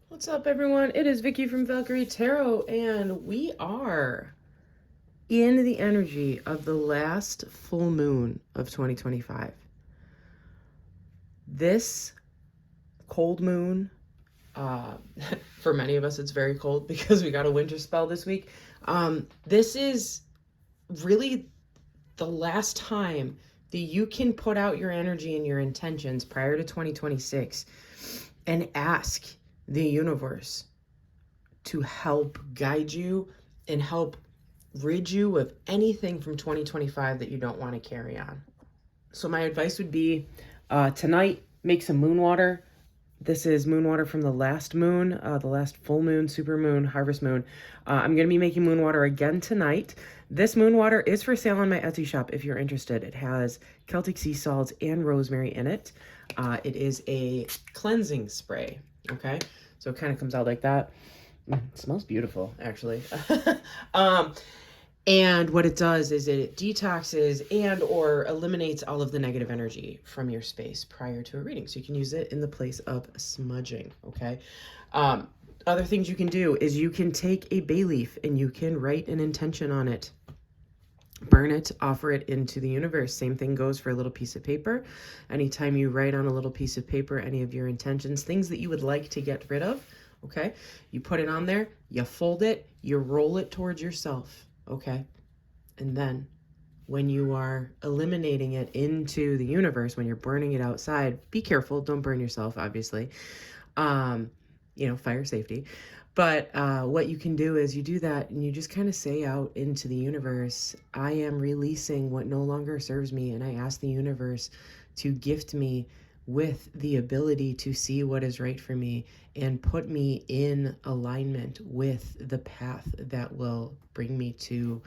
What's up, everyone? It is Vicky from Valkyrie Tarot, and we are in the energy of the last full moon of 2025. This cold moon, for many of us, it's very cold because we got a winter spell this week. This is really the last time that you can put out your energy and your intentions prior to 2026 and ask the universe to help guide you and help rid you of anything from 2025 that you don't want to carry on. So my advice would be tonight, make some moon water. This is moon water from the last moon, the last full moon, super moon, harvest moon. I'm going to be making moon water again tonight. This moon water is for sale on my Etsy shop if you're interested. It has Celtic sea salts and rosemary in it. It is a cleansing spray, okay? So it kind of comes out like that. It smells beautiful, actually. And what it does is it detoxes and or eliminates all of the negative energy from your space prior to a reading. So you can use it in the place of smudging, okay? Other things you can do is you can take a bay leaf and you can write an intention on it. Burn it, offer it into the universe. Same thing goes for a little piece of paper. Anytime you write on a little piece of paper any of your intentions, things that you would like to get rid of, okay? You put it on there, you fold it, you roll it towards yourself, okay? And then when you are eliminating it into the universe, when you're burning it outside, be careful, don't burn yourself, obviously. Fire safety. But what you can do is you do that and you just kind of say out into the universe, I am releasing what no longer serves me. And I ask the universe to gift me with the ability to see what is right for me and put me in alignment with the path that will bring me to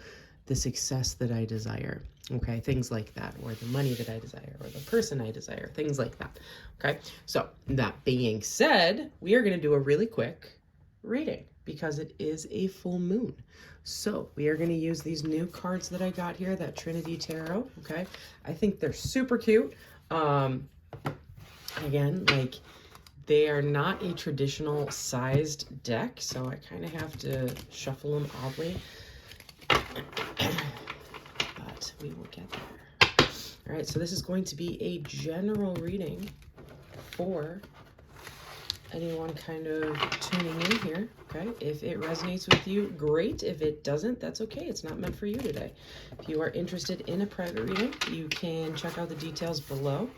the success that I desire. Okay, things like that, or the money that I desire, or the person I desire, things like that. Okay, so that being said, we are going to do a really quick reading because it is a full moon. So we are going to use these new cards that I got here, that Trinity Tarot. Okay, I think they're super cute. Again, like, they are not a traditional sized deck, so I kind of have to shuffle them oddly. But we will get there. All right, so this is going to be a general reading for anyone kind of tuning in here, okay? If it resonates with you, great. If it doesn't, that's okay. It's not meant for you today. If you are interested in a private reading, you can check out the details below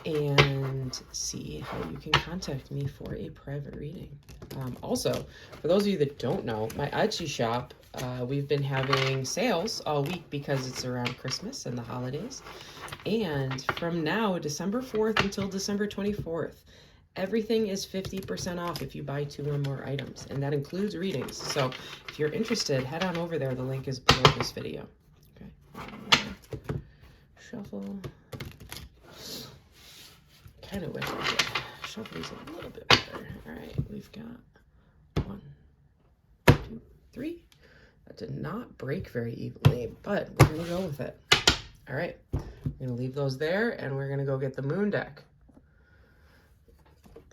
and see how you can contact me for a private reading. Also, for those of you that don't know, my Etsy shop, we've been having sales all week because it's around Christmas and the holidays. And from now, December 4th until December 24th, everything is 50% off if you buy 2 or more items, and that includes readings. So if you're interested, head on over there. The link is below this video. Okay. Shuffle. Kind of wish I could shuffle these a little bit better. All right, we've got 1, 2, 3. That did not break very evenly, but we're gonna go with it. All right, we're gonna leave those there, and we're gonna go get the moon deck.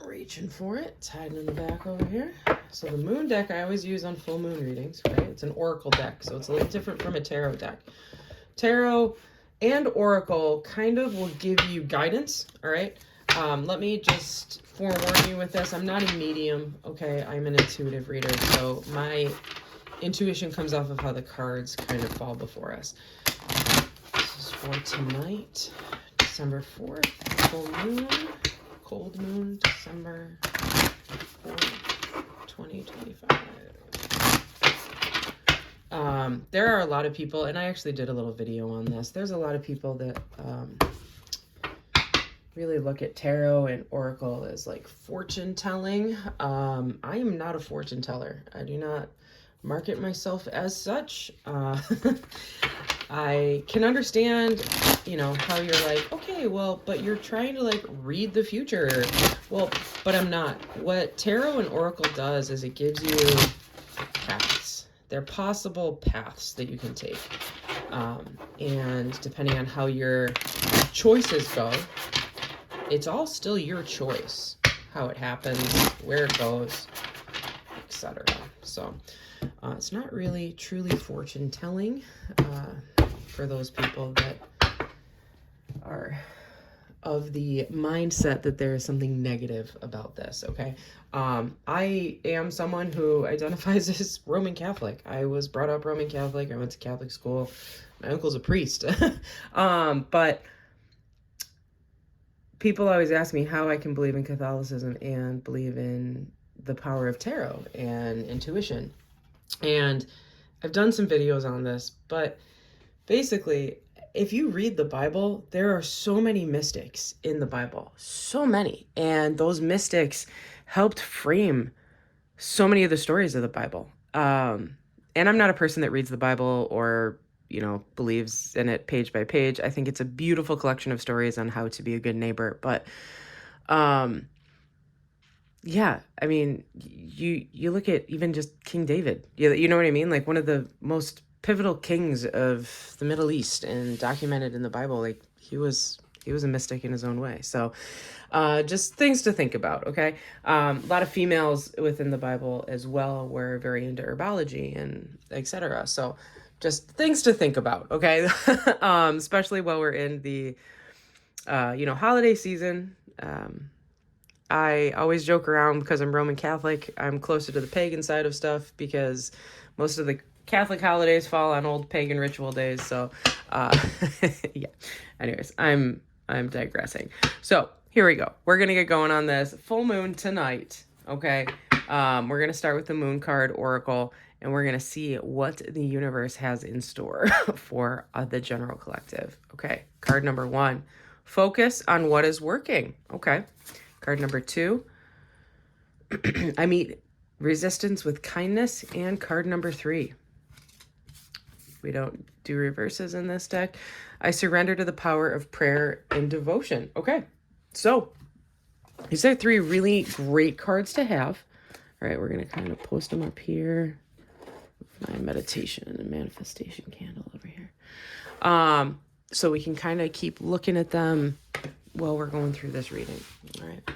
Reaching for it, it's hiding in the back over here. So the moon deck I always use on full moon readings, right? It's an oracle deck, so it's a little different from a tarot deck. Tarot and oracle kind of will give you guidance, all right? Let me just forewarn you with this. I'm not a medium, okay? I'm an intuitive reader, so my intuition comes off of how the cards kind of fall before us. This is for tonight, December 4th, full moon, cold moon, December 4th, 2025. There are a lot of people, and I actually did a little video on this. There's a lot of people that really look at tarot and oracle as like fortune telling. I am not a fortune teller. I do not market myself as such. I can understand, how you're like, okay, well, but you're trying to like read the future. Well, but I'm not. What tarot and oracle does is it gives you paths. They're possible paths that you can take. And depending on how your choices go, it's all still your choice. how it happens, where it goes, etc. So it's not really truly fortune telling for those people that are of the mindset that there is something negative about this, okay? I am someone who identifies as Roman Catholic. I was brought up Roman Catholic. I went to Catholic school. My uncle's a priest. But people always ask me how I can believe in Catholicism and believe in the power of tarot and intuition. And I've done some videos on this, but basically, if you read the Bible, there are so many mystics in the Bible, so many. And those mystics helped frame so many of the stories of the Bible. And I'm not a person that reads the Bible or, believes in it page by page. I think it's a beautiful collection of stories on how to be a good neighbor. But, yeah, I mean, you look at even just King David, you know what I mean? Like one of the most pivotal kings of the Middle East and documented in the Bible. Like he was a mystic in his own way. So just things to think about. Okay. A lot of females within the Bible as well were very into herbology and etc. So just things to think about. Okay. Especially while we're in the holiday season. I always joke around because I'm Roman Catholic. I'm closer to the pagan side of stuff because most of the Catholic holidays fall on old pagan ritual days. So, yeah. Anyways, I'm digressing. So here we go. We're gonna get going on this full moon tonight. Okay. We're gonna start with the Moon card Oracle, and we're gonna see what the universe has in store for the general collective. Okay. Card number 1. Focus on what is working. Okay. Card number 2. I meet resistance with kindness. And card number 3. We don't do reverses in this deck. I surrender to the power of prayer and devotion. Okay, so these are 3 really great cards to have. All right, we're going to kind of post them up here. My meditation and manifestation candle over here. So we can kind of keep looking at them while we're going through this reading. All right.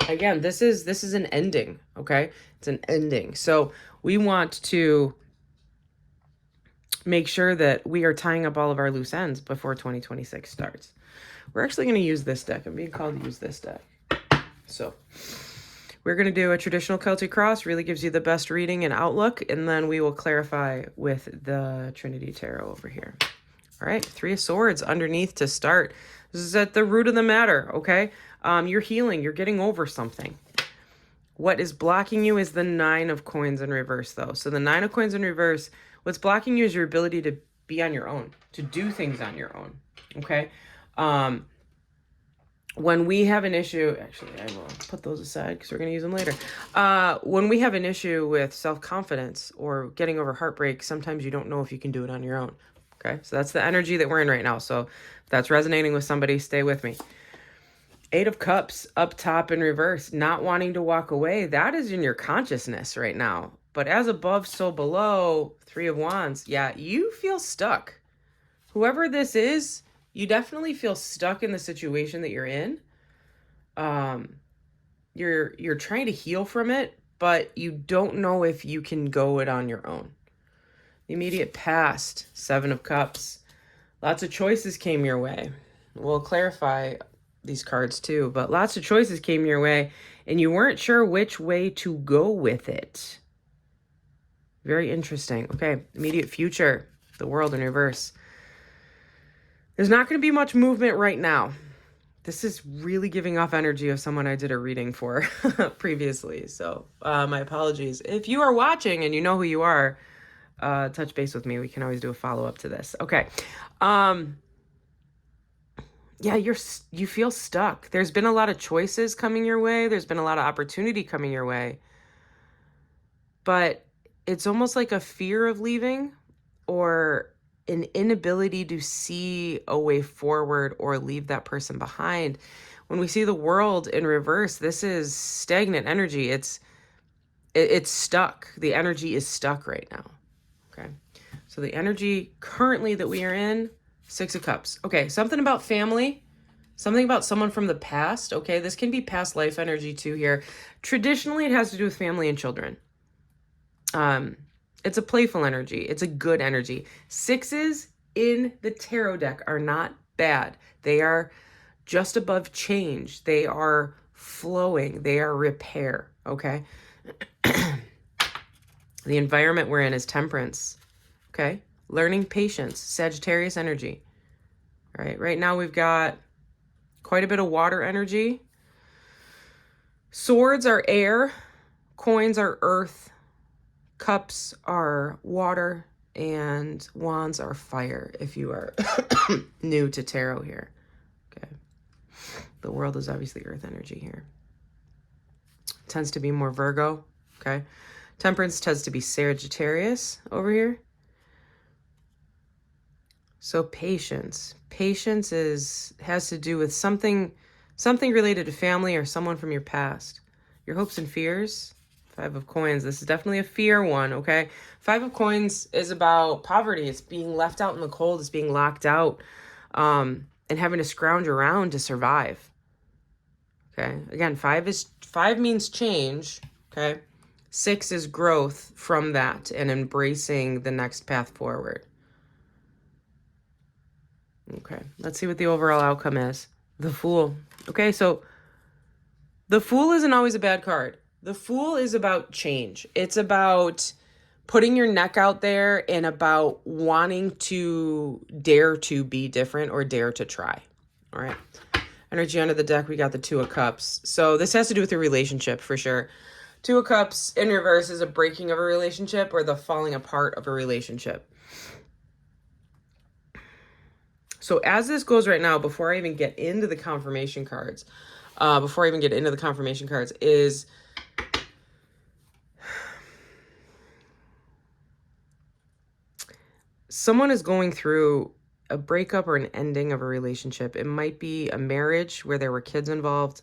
Again, this is an ending, okay? It's an ending. So we want to make sure that we are tying up all of our loose ends before 2026 starts. We're actually going to use this deck. I'm being called to use this deck. So we're going to do a traditional Celtic cross, really gives you the best reading and outlook, and then we will clarify with the Trinity Tarot over here. All right, 3 of Swords underneath to start. This is at the root of the matter, okay? You're healing. You're getting over something. What is blocking you is the 9 of Coins in reverse, though. So the 9 of Coins in reverse, what's blocking you is your ability to be on your own, to do things on your own, okay? When we have an issue, actually, I will put those aside because we're going to use them later. When we have an issue with self-confidence or getting over heartbreak, sometimes you don't know if you can do it on your own, okay? So that's the energy that we're in right now. So if that's resonating with somebody, stay with me. 8 of Cups up top in reverse, not wanting to walk away. That is in your consciousness right now. But as above, so below, 3 of Wands. Yeah, you feel stuck. Whoever this is, you definitely feel stuck in the situation that you're in. You're trying to heal from it, but you don't know if you can go it on your own. The immediate past, 7 of Cups. Lots of choices came your way. We'll clarify these cards too, but lots of choices came your way and you weren't sure which way to go with it. Very interesting. Okay, immediate future, the World in reverse. There's not going to be much movement right now. This is really giving off energy of someone I did a reading for previously. So my apologies. If you are watching and you know who you are, touch base with me. We can always do a follow-up to this. Okay. Yeah, you feel stuck. There's been a lot of choices coming your way. There's been a lot of opportunity coming your way. But it's almost like a fear of leaving or an inability to see a way forward or leave that person behind. When we see the World in reverse, this is stagnant energy. It's stuck. The energy is stuck right now. Okay. So the energy currently that we are in, 6 of Cups. Okay, something about family. Something about someone from the past, okay? This can be past life energy too here. Traditionally, it has to do with family and children. It's a playful energy. It's a good energy. Sixes in the tarot deck are not bad. They are just above change. They are flowing. They are repair, okay? The environment we're in is temperance, okay? Learning patience, Sagittarius energy. All right, right now we've got quite a bit of water energy. Swords are air, coins are earth, cups are water, and wands are fire if you are new to tarot here. Okay. The world is obviously earth energy here. Tends to be more Virgo, okay? Temperance tends to be Sagittarius over here. So patience. Patience has to do with something related to family or someone from your past. Your hopes and fears. Five of coins. This is definitely a fear one, okay? Five of coins is about poverty. It's being left out in the cold. It's being locked out and having to scrounge around to survive. Okay? Again, five means change, okay? 6 is growth from that and embracing the next path forward. Okay, let's see what the overall outcome is. The Fool. Okay, so the Fool isn't always a bad card. The Fool is about change. It's about putting your neck out there and about wanting to dare to be different or dare to try. All right. Energy under the deck, we got the Two of Cups. So this has to do with a relationship for sure. Two of Cups in reverse is a breaking of a relationship or the falling apart of a relationship. So as this goes right now, before I even get into the confirmation cards, is someone is going through a breakup or an ending of a relationship. It might be a marriage where there were kids involved,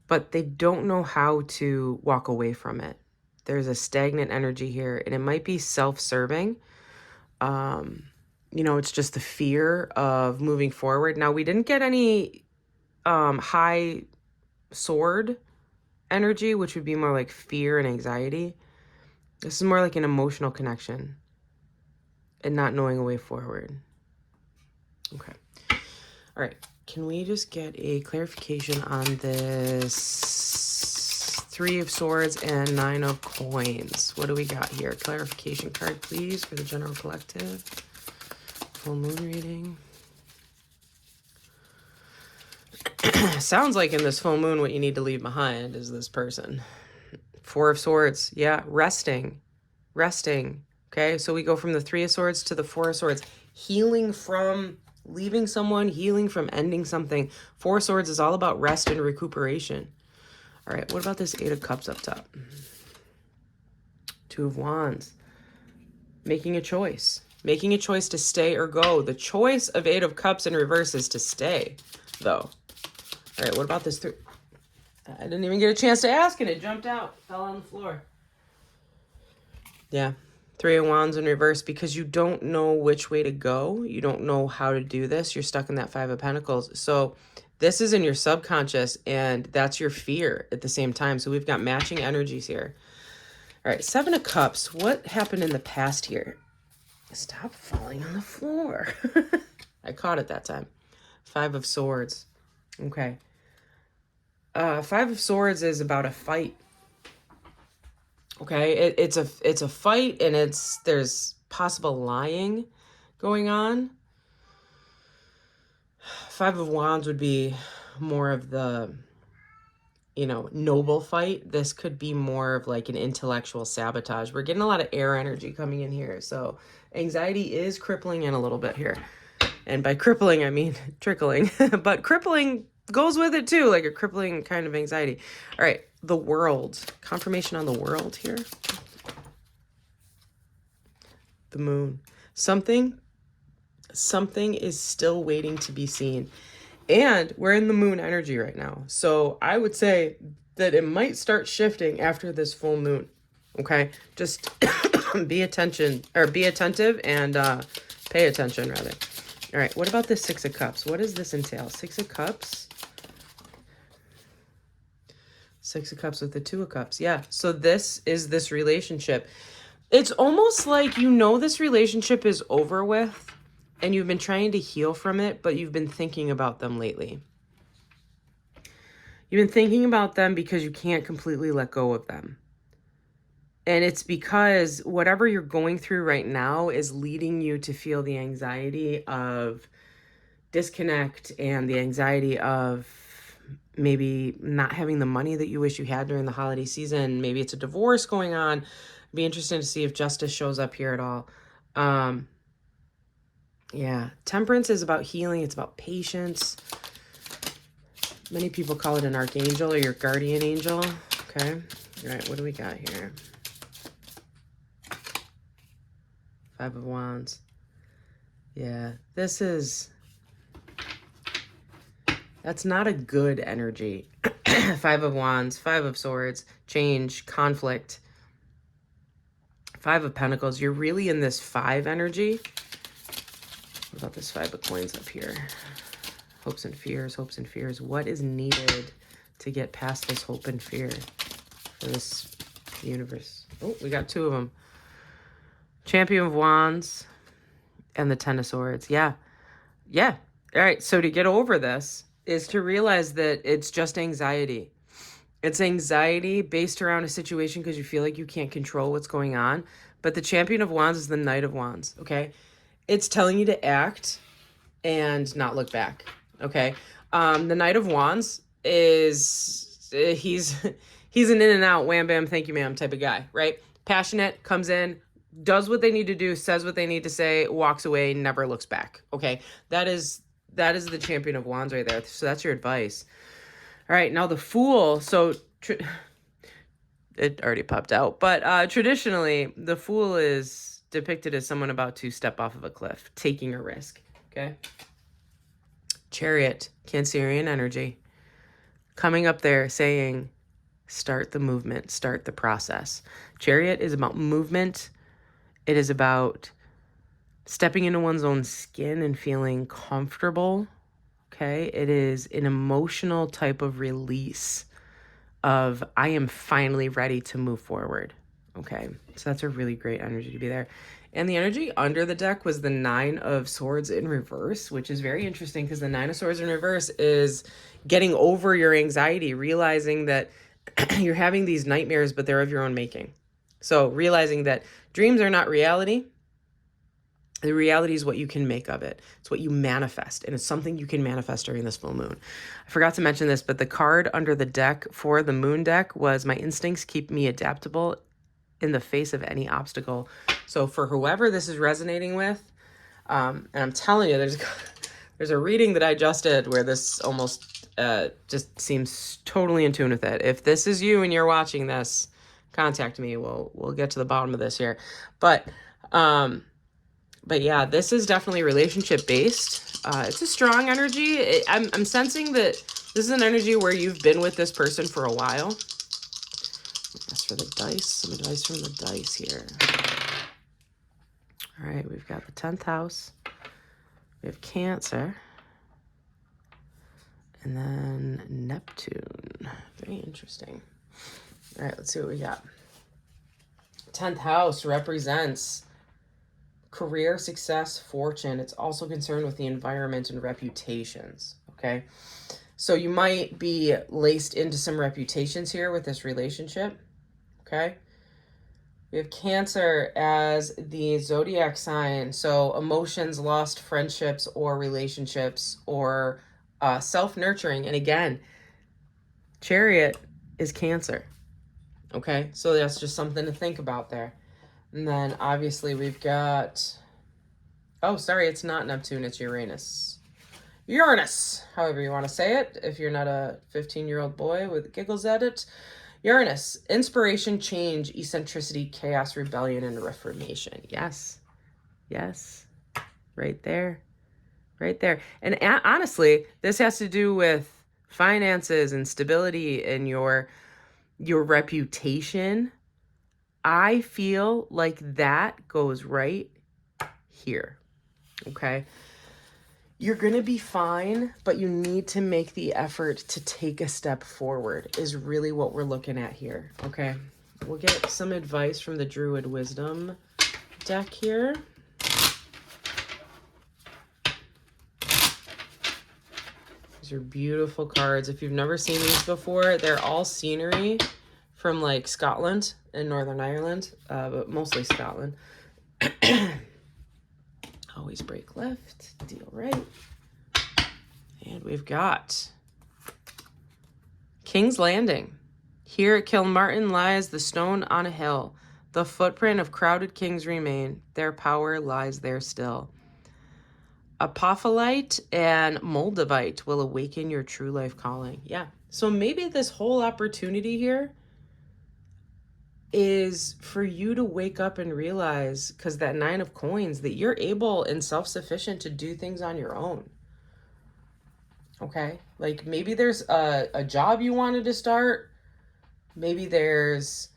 but they don't know how to walk away from it. There's a stagnant energy here, and it might be self-serving. It's just the fear of moving forward. Now, we didn't get any high sword energy, which would be more like fear and anxiety. This is more like an emotional connection and not knowing a way forward. Okay. All right. Can we just get a clarification on this 3 of Swords and 9 of Coins? What do we got here? Clarification card, please, for the general collective. Full moon reading. Sounds like in this full moon, what you need to leave behind is this person. 4 of Swords. Yeah, resting. Okay, so we go from the 3 of Swords to the 4 of Swords. Healing from leaving someone, healing from ending something. 4 of Swords is all about rest and recuperation. All right, what about this 8 of Cups up top? 2 of Wands. Making a choice. Making a choice to stay or go. The choice of 8 of Cups in reverse is to stay, though. All right, what about this 3? I didn't even get a chance to ask and it jumped out. Fell on the floor. Yeah. 3 of Wands in reverse because you don't know which way to go. You don't know how to do this. You're stuck in that 5 of Pentacles. So this is in your subconscious and that's your fear at the same time. So we've got matching energies here. All right, 7 of Cups. What happened in the past here? Stop falling on the floor. I caught it that time. 5 of Swords. Okay. 5 of Swords is about a fight. Okay, it's a fight and there's possible lying going on. 5 of Wands would be more of the, noble fight. This could be more of like an intellectual sabotage. We're getting a lot of air energy coming in here. So anxiety is crippling in a little bit here. And by crippling, I mean trickling. But crippling goes with it too, like a crippling kind of anxiety. All right, the World. Confirmation on the World here. The Moon. Something is still waiting to be seen. And we're in the Moon energy right now. So I would say that it might start shifting after this full moon. Okay? Just be attentive and Pay attention, rather. All right, what about this Six of Cups? What does this entail? Six of Cups. Six of Cups with the Two of Cups. Yeah, so this is this relationship. It's almost like you know this relationship is over with and you've been trying to heal from it, but you've been thinking about them lately. You've been thinking about them because you can't completely let go of them. And it's because whatever you're going through right now is leading you to feel the anxiety of disconnect and the anxiety of maybe not having the money that you wish you had during the holiday season. Maybe it's a divorce going on. It'd be interesting to see if justice shows up here at all. Yeah, temperance is about healing. It's about patience. Many people call it an archangel or your guardian angel. Okay. All right, what do we got here? Five of Wands. Yeah, that's not a good energy. Five of Wands, Five of Swords, change, conflict. Five of Pentacles. You're really in this five energy. What about this Five of Coins up here? Hopes and fears, hopes and fears. What is needed to get past this hope and fear for this universe? Oh, we got two of them. Champion of Wands and the Ten of Swords. Yeah. Yeah. All right. So to get over this is to realize that it's just anxiety. It's anxiety based around a situation because you feel like you can't control what's going on. But the Champion of Wands is the Knight of Wands. Okay. It's telling you to act and not look back. Okay. The Knight of Wands is, he's an in and out, wham, bam, thank you, ma'am type of guy, right? Passionate, comes in, does what they need to do, says what they need to say, walks away, never looks back. Okay. That is the Champion of Wands right there. So that's your advice. All right. Now the Fool. So it already popped out, but traditionally the Fool is depicted as someone about to step off of a cliff, taking a risk. Okay. Chariot, Cancerian energy, coming up there saying, start the movement, start the process. Chariot is about movement. It is about stepping into one's own skin and feeling comfortable. Okay. It is an emotional type of release of, I am finally ready to move forward. Okay. So that's a really great energy to be there. And the energy under the deck was the Nine of Swords in reverse, which is very interesting because the Nine of Swords in reverse is getting over your anxiety, realizing that you're having these nightmares, but they're of your own making. So realizing that dreams are not reality. The reality is what you can make of it. It's what you manifest, and it's something you can manifest during this full moon. I forgot to mention this, but the card under the deck for the moon deck was, my instincts keep me adaptable in the face of any obstacle. So for whoever this is resonating with, and I'm telling you, there's a reading that I just did where this almost just seems totally in tune with it. If this is you and you're watching this, contact me. We'll get to the bottom of this here. But yeah, this is definitely relationship based. It's a strong energy. I'm sensing that this is an energy where you've been with this person for a while. As for the dice, some advice from the dice here. All right, we've got the 10th house. We have Cancer. And then Neptune. Very interesting. All right, let's see what we got. 10th house represents career, success, fortune. It's also concerned with the environment and reputations, okay? So you might be laced into some reputations here with this relationship, okay? We have Cancer as the zodiac sign. So emotions, lost friendships or relationships, or self-nurturing. And again, Chariot is Cancer, okay? So that's just something to think about there. And then obviously we've got, oh, sorry, it's not Neptune, it's Uranus. Uranus, however you want to say it, if you're not a 15-year-old boy with giggles at it. Uranus, inspiration, change, eccentricity, chaos, rebellion, and reformation. Yes, yes, right there, right there. And honestly, this has to do with finances and stability and your reputation. I feel like that goes right here. Okay. You're going to be fine, but you need to make the effort to take a step forward is really what we're looking at here. Okay. We'll get some advice from the Druid Wisdom deck here. These are beautiful cards. If you've never seen these before, they're all scenery from like Scotland and Northern Ireland, but mostly Scotland. Always break left, deal right. And we've got King's Landing. Here at Kilmartin lies the stone on a hill. The footprint of crowded kings remain. Their power lies there still. Apophyllite and Moldavite will awaken your true life calling. Yeah. So maybe this whole opportunity here is for you to wake up and realize, because that 9 of coins, that you're able and self-sufficient to do things on your own. Okay? Like maybe there's a job you wanted to start. Maybe there's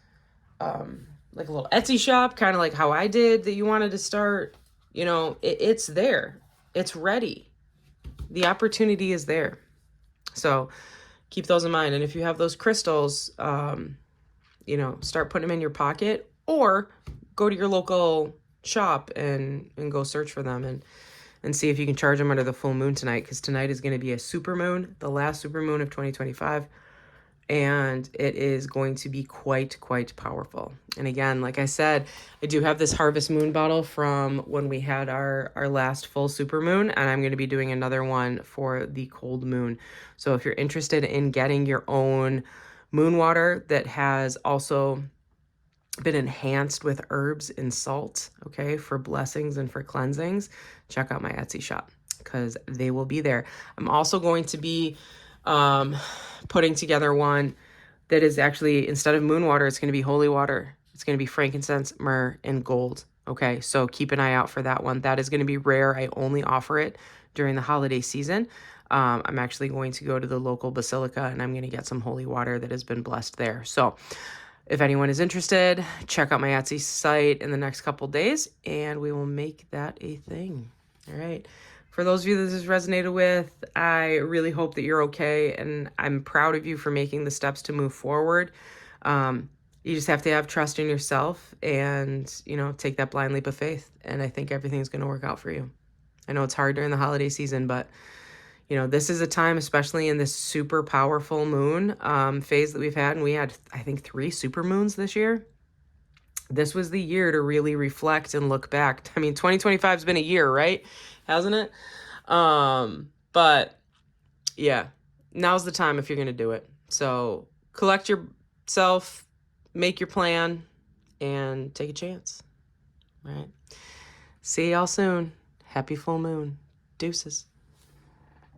like a little Etsy shop, kind of like how I did, that you wanted to start. You know, it's there. It's ready. The opportunity is there. So keep those in mind. And if you have those crystals, you know, start putting them in your pocket, or go to your local shop and go search for them and see if you can charge them under the full moon tonight, because tonight is going to be a super moon, the last super moon of 2025. And it is going to be quite powerful. And again, like I said, I do have this Harvest Moon bottle from when we had our last full super moon, and I'm going to be doing another one for the cold moon. So if you're interested in getting your own moon water that has also been enhanced with herbs and salt, okay, for blessings and for cleansings, check out my Etsy shop, because they will be there. I'm also going to be putting together one that is actually, instead of moon water, it's going to be holy water. It's going to be frankincense, myrrh, and gold. Okay, so keep an eye out for that one. That is going to be rare. I only offer it during the holiday season. I'm actually going to go to the local basilica, and I'm going to get some holy water that has been blessed there. So if anyone is interested, check out my Etsy site in the next couple days, and we will make that a thing. All right. For those of you that this has resonated with, I really hope that you're okay, and I'm proud of you for making the steps to move forward. You just have to have trust in yourself and, you know, take that blind leap of faith, and I think everything's going to work out for you. I know it's hard during the holiday season, but, you know, this is a time, especially in this super powerful moon phase that we've had, and we had, I think, 3 super moons this year. This was the year to really reflect and look back. I mean, 2025 has been a year, right? Hasn't it? But yeah, now's the time if you're going to do it. So collect yourself, make your plan, and take a chance. All right. See y'all soon. Happy full moon. Deuces.